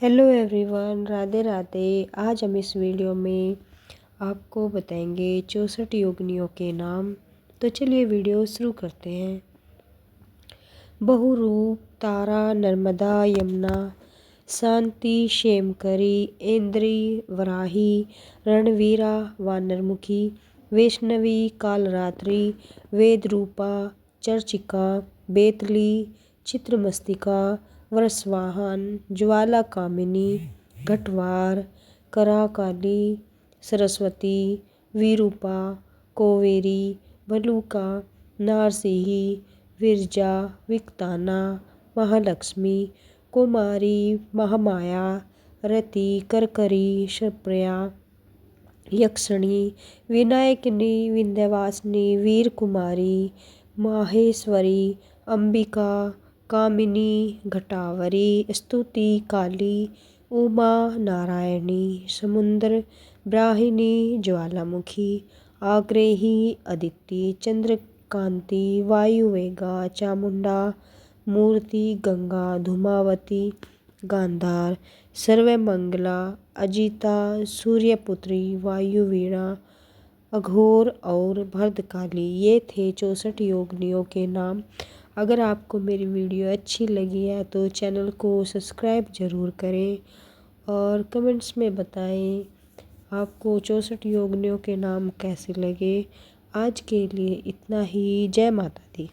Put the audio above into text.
Hello everyone, Radhe Radhe. आज हम इस वीडियो में आपको बताएंगे 64 योगिनियों के नाम। तो चलिए वीडियो शुरू करते हैं। बहुरूप, तारा, नर्मदा, यमुना, शांति, क्षेमकरी, इंद्री, वराही, रणवीरा, वानरमुखी, वैष्णवी, कालरात्रि, वेदरूपा, चर्चिका, बेतली, चित्रमस्तिका, वृषवाहन, ज्वाला कामिनी, घटवार, कराकाली, सरस्वती, विरूपा, कोवेरी, भलुका, नारसिंही, विरजा, विक्ताना, महालक्ष्मी, कुमारी, महामाया, रति, करकरी, शप्रया, यक्षिणी, विनायकिनी, विंध्यवासिनी, वीर कुमारी, माहेश्वरी, अंबिका, कामिनी, घटावरी, स्तुति, काली, उमा, नारायणी, समुद्र, ब्राहिणी, ज्वालामुखी, आग्रेही, अदिति, चंद्रकांति, वायुवेगा, चामुंडा, मूर्ति, गंगा, धूमावती, गांधार, सर्वमंगला, अजिता, सूर्यपुत्री, वायुवीणा, अघोर और भद्रकाली। ये थे 64 योगिनियों के नाम। अगर आपको मेरी वीडियो अच्छी लगी है तो चैनल को सब्सक्राइब ज़रूर करें और कमेंट्स में बताएं आपको 64 योगिनियों के नाम कैसे लगे। आज के लिए इतना ही। जय माता दी।